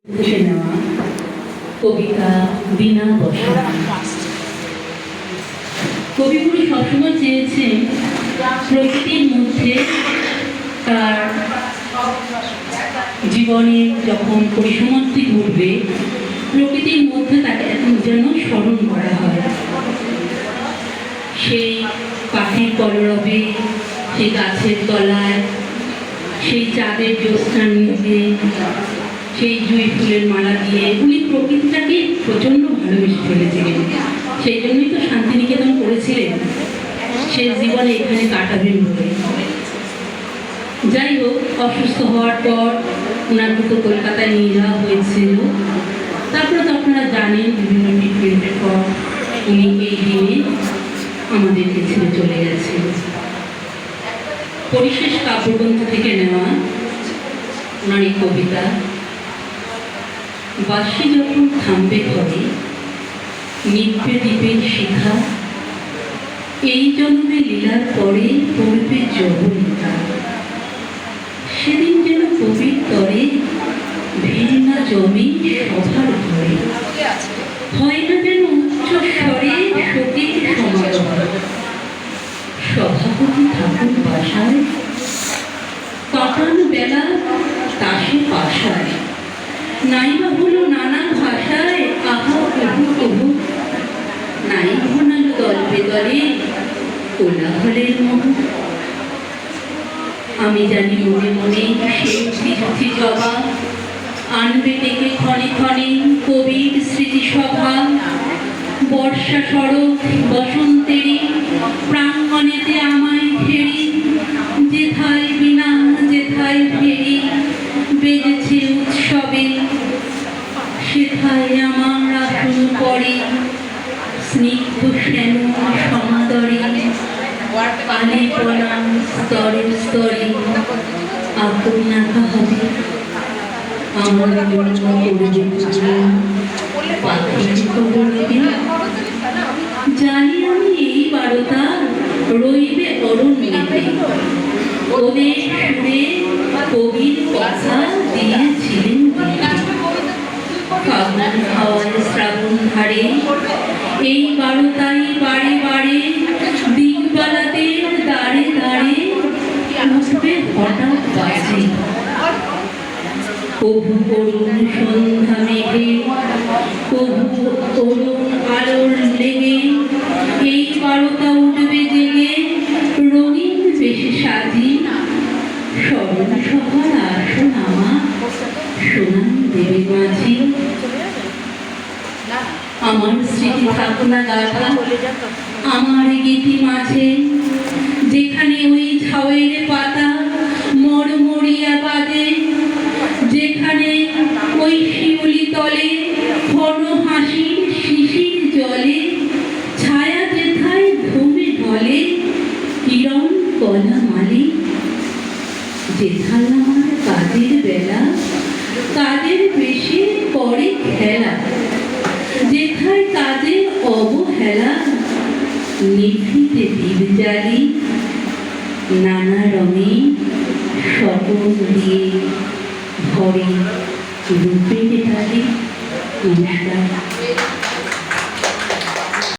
লিখে নেওয়া কবিতা বিনা বসা। কবিগুরু সবসময় চেয়েছেন প্রকৃতির মধ্যে তার জীবনে যখন পরিসমাপ্তি ঘটবে প্রকৃতির মধ্যে তাকে যেন স্মরণ করা হয়। সেই পাখির কলরবে, সেই গাছের তলায়, সেই চাঁদের জ্যোৎস্নার নিচে, সেই জুঁই ফুলের মালা দিয়ে উনি প্রকৃতিটাকে প্রচণ্ড ভালোবেসে ফেলেছিলেন। সেই জন্যই তো শান্তিনিকেতন করেছিলেন, শেষ জীবনে এখানে কাটাবেন বলে। যাই হোক, অসুস্থ হওয়ার পর ওনাকে তো কলকাতায় নিয়ে যাওয়া হয়েছিল। তারপরে তো আপনারা জানেন বিভিন্ন ট্রিটমেন্টের পর উনি এই দিনে আমাদেরকে ছেড়ে চলে গেছেন। পরিশেষ কাব্যগ্রন্থ থেকে নেওয়া ওনার এই কবিতা। বাঁশি যখন থামবে ঘরে, নিভবে দ্বীপের শিখা, এই জন্মে লীলার পরে পড়বে যৌবনিকা। সেদিন যেন কবির তরে ভিড় না জমে সভার ঘরে, হয় না যেন উচ্চ স্বরে শোকের সমারোহ। সভাপতি ঠাকুর বাসায়, কাটান বেলা তাসে পাশায়, নাইবা হলো নানা ভাষায় আহা কহু কহু, নাই ঘনালো দল বেদলে কোলাহলের মোহ। আমি জানি মনে মনে সেই সৃষ্টি জবা আনবে ডেকে ক্ষণে ক্ষণে কবির স্মৃতিসভা। বর্ষা শরৎ বসন্তেরই প্রাঙ্গণেতে আমায় ফেরি, যেথায় বিনা যেথায় ফেরি বেজেছে উৎসবে, সেথায় আমার আসন পরে স্নিগ্ধ শ্যামল সমাদরে। আলিপনা স্তরে স্তরে আপন আঁকা হবে আমার জানি আমি এই বারতা রইবে অরণ্যেতে, ওদের সুরে কবির কথা দিয়েছিলেন। ফাগুন হাওয়ায় শ্রাবণ ধারে এই বারতাই বারে বারে দিকবালাতে দাঁড়ে দাঁড়ে উঠবে হঠাৎ বাজে। কভু করুণ সন্ধ্যা মেঘে, কভু করুণ আলোর লেগে এই বারতা উঠবে জেগে রঙিন বেশে সাজি। স্মরণ সভার আসন আমার সোনান দেবে মাঝি। আমার স্মৃতি থাকুনা গাথা আমার গীতি মাঝে, যেখানে ওই ঝাউয়ের পাতা মরমরিয়া বাজে, যেখানে ওই শিউলি তলে ঘন হাসির শিশির জলে, ছায়া যেথায় ধুমে ঢলে কিরণ কলা মালি। যেথায় আমার কাজের বেলা কাজের বেশি পরে খেলা, যেথায় কাজের অবহেলা নিভৃতে দ্বীপ জ্বালি। নানা রঙে স্বপন দিয়ে ভরে রূপে ঢালি। নমস্কার।